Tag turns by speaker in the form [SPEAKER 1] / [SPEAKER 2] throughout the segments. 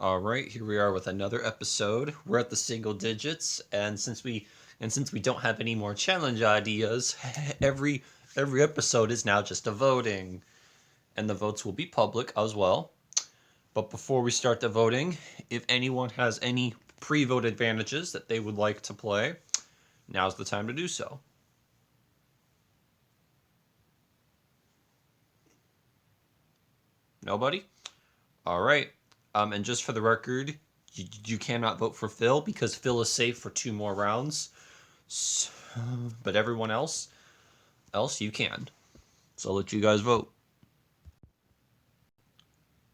[SPEAKER 1] All right, here we are with another episode. We're at the single digits, and since we don't have any more challenge ideas, every episode is now just a voting, and the votes will be public as well. But before we start the voting, if anyone has any pre-vote advantages that they would like to play, now's the time to do so. Nobody? All right. And just for the record, you cannot vote for Phil because Phil is safe for 2 more rounds. So, but everyone else you can. So I'll let you guys vote.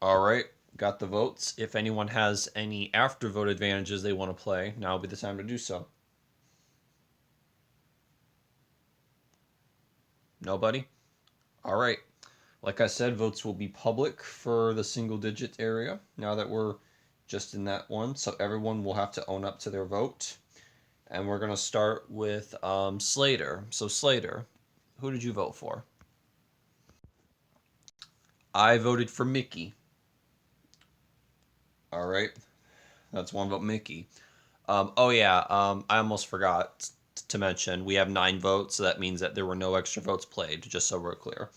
[SPEAKER 1] All right, got the votes. If anyone has any after vote advantages they want to play, now will be the time to do so. Nobody? All right. Like I said, votes will be public for the single digit area now that we're just in that one. So everyone will have to own up to their vote. And we're going to start with Slater. So, Slater, who did you vote for? I voted for Mickey. All right. That's one vote, Mickey. Oh, yeah. I almost forgot to mention we have 9 votes. So that means that there were no extra votes played, just so we're clear.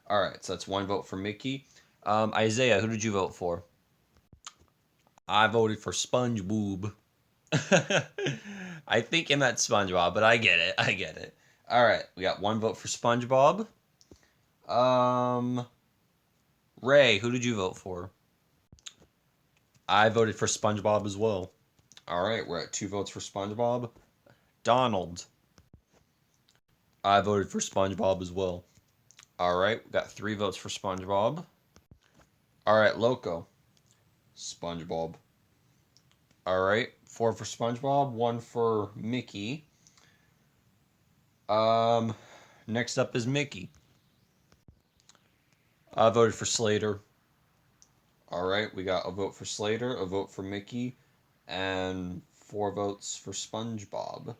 [SPEAKER 1] All right. So that's one vote for Mickey. Isaiah, who did you vote for? I voted for SpongeBob. I think I meant SpongeBob, but I get it. I get it. All right. We got one vote for SpongeBob. Um, Ray, who did you vote for? I voted for SpongeBob as well. All right, we're at 2 votes for SpongeBob. Donald, I voted for SpongeBob as well. All right, we got 3 votes for SpongeBob. All right, Loco, SpongeBob. All right, 4 for SpongeBob, 1 for Mickey. Um, Next up is Mickey. I voted for Slater. All right, we got a vote for Slater, a vote for Mickey, and 4 votes for SpongeBob.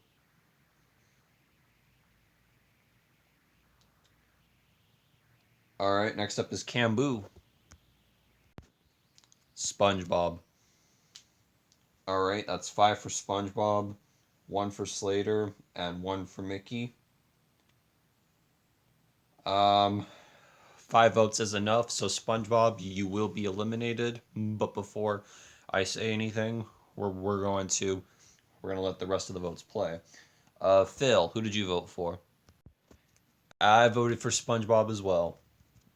[SPEAKER 1] All right, next up is Cambu. SpongeBob. All right, that's 5 for SpongeBob, 1 for Slater, and 1 for Mickey. 5 votes is enough, so SpongeBob, you will be eliminated. But before I say anything, we're gonna let the rest of the votes play. Phil, who did you vote for? I voted for SpongeBob as well.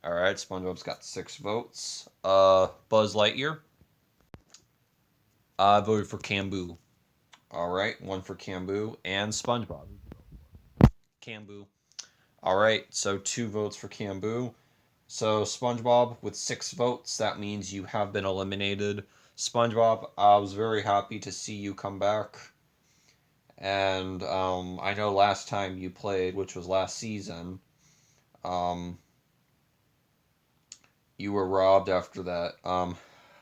[SPEAKER 1] All right, SpongeBob's got 6 votes. Buzz Lightyear. I voted for Cambu. All right, 1 for Cambu and SpongeBob. Cambu. All right, so 2 votes for Cambu. So SpongeBob with 6 votes, that means you have been eliminated. SpongeBob, I was very happy to see you come back. And I know last time you played, which was last season, um, you were robbed after that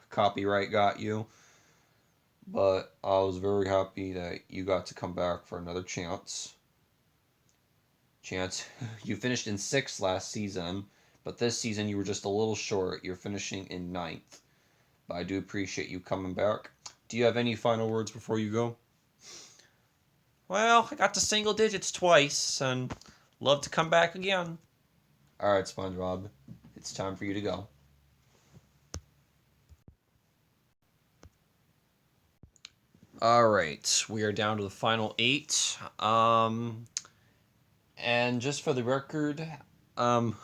[SPEAKER 1] copyright got you. But I was very happy that you got to come back for another chance. You finished in 6th last season, but this season you were just a little short. You're finishing in 9th. But I do appreciate you coming back. Do you have any final words before you go? Well, I got to single digits twice, and love to come back again. All right, SpongeBob, it's time for you to go. All right, we are down to the final 8. And just for the record, um,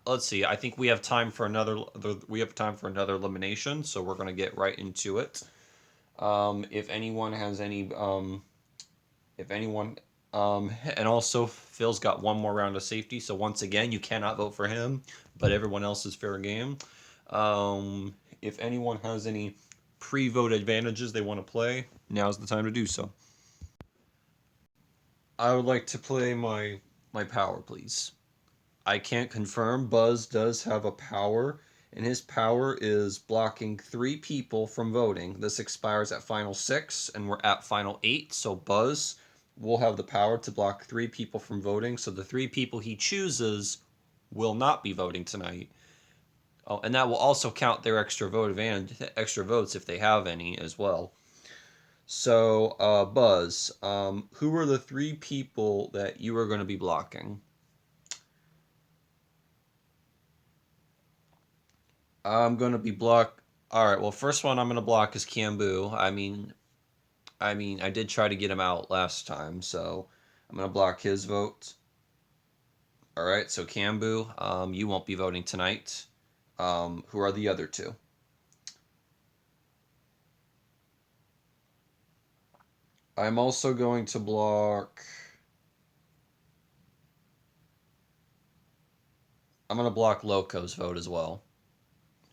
[SPEAKER 1] let's see. I think we have time for another. We have time for another elimination, so we're gonna get right into it. If anyone has any, if anyone, and also Phil's got 1 more round of safety. So once again, you cannot vote for him, but everyone else is fair game. If anyone has any pre-vote advantages they want to play, now's the time to do so. I would like to play my power, please. I can't confirm. Buzz does have a power, and his power is blocking 3 people from voting. This expires at final 6, and we're at final 8. So Buzz will have the power to block 3 people from voting. So the 3 people he chooses will not be voting tonight. Oh, and that will also count their extra vote advantage, extra votes if they have any as well. So, Buzz, who were the three people that you were going to be blocking? I'm going to be block. All right. Well, first one I'm going to block is Cambu. I did try to get him out last time, so I'm going to block his vote. All right. So Cambu, you won't be voting tonight. Who are the other two? I'm also going to block. I'm going to block Loco's vote as well.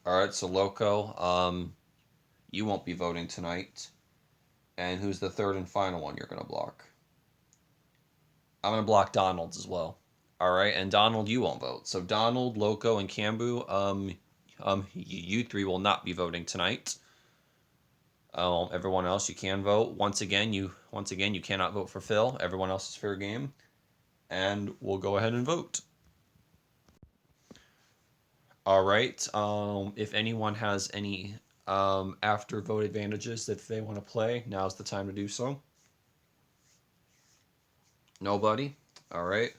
[SPEAKER 1] All right. So Loco, you won't be voting tonight. And who's the third and final one you're going to block? I'm going to block Donald's as well. All right, and Donald, you won't vote. So Donald, Loco, and Cambu, you three will not be voting tonight. Everyone else, you can vote. Once again, you cannot vote for Phil. Everyone else is fair game, and we'll go ahead and vote. All right. If anyone has any after vote advantages that they want to play, now's the time to do so. Nobody. All right.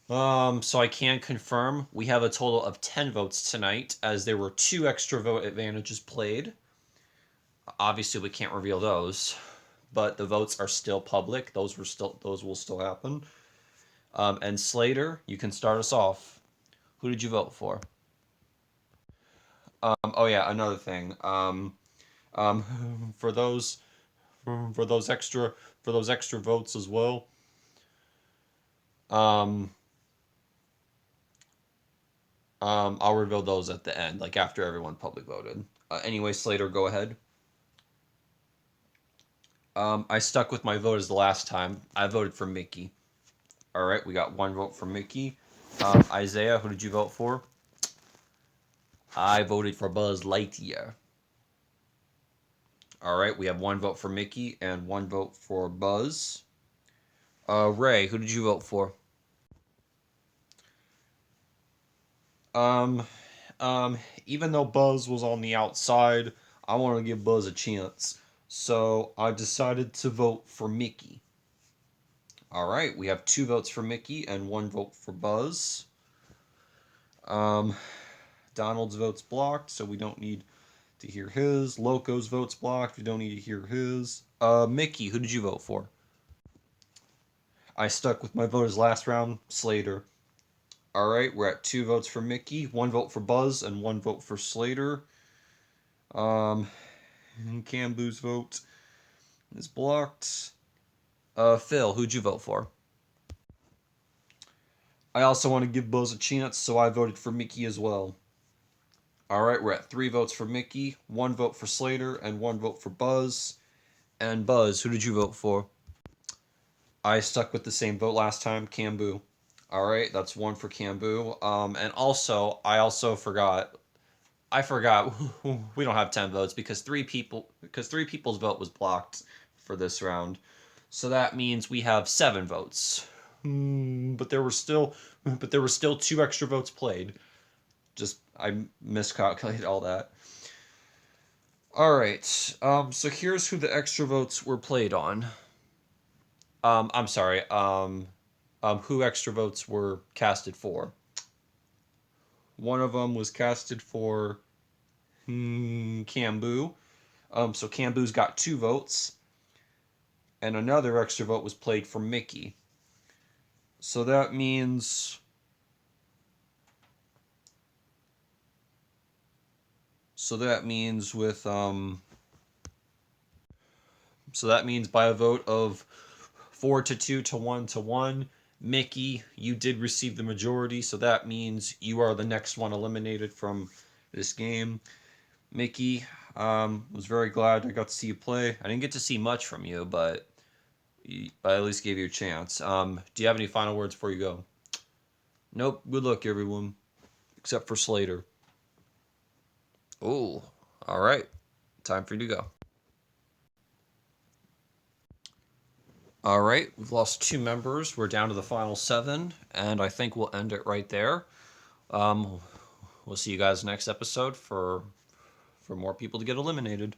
[SPEAKER 1] So I can confirm we have a total of 10 votes tonight, as there were 2 extra vote advantages played. Obviously, we can't reveal those, but the votes are still public. Those will still happen. And Slater, you can start us off. Who did you vote for? Oh yeah, another thing. For those extra votes as well. Um, I'll reveal those at the end, like after everyone public voted. Anyway, Slater, go ahead. I stuck with my vote as the last time. I voted for Mickey. All right, we got 1 vote for Mickey. Isaiah, who did you vote for? I voted for Buzz Lightyear. All right, we have 1 vote for Mickey and 1 vote for Buzz. Ray, who did you vote for? Um, Even though Buzz was on the outside, I wanted to give Buzz a chance. So I decided to vote for Mickey. All right, we have 2 votes for Mickey and 1 vote for Buzz. Um, Donald's vote's blocked, so we don't need to hear his. Loco's vote's blocked. We don't need to hear his. Mickey, who did you vote for? I stuck with my vote as last round. Slater. All right, we're at 2 votes for Mickey, 1 vote for Buzz, and 1 vote for Slater. Cambu's vote is blocked. Phil, who'd you vote for? I also want to give Buzz a chance, so I voted for Mickey as well. All right, we're at 3 votes for Mickey, 1 vote for Slater, and 1 vote for Buzz. And Buzz, who did you vote for? I stuck with the same vote last time, Cambu. All right, that's 1 for Cambu. And also, I forgot we don't have 10 votes because 3 people's vote was blocked for this round. So that means we have 7 votes. But there were still 2 extra votes played. Just I miscalculated all that. All right. So here's who the extra votes were played on. I'm sorry. Who extra votes were casted for? One of them was casted for Cambu. So Cambu's got 2 votes, and another extra vote was played for Mickey. So that means. So that means with So that means by a vote of 4-2 to 1-1, Mickey, you did receive the majority. So that means you are the next one eliminated from this game. Mickey, was very glad I got to see you play. I didn't get to see much from you, but I at least gave you a chance. Do you have any final words before you go? Nope. Good luck, everyone, except for Slater. Oh, all right. Time for you to go. All right, we've lost 2 members. We're down to the final 7, and I think we'll end it right there. Um, we'll see you guys next episode for more people to get eliminated.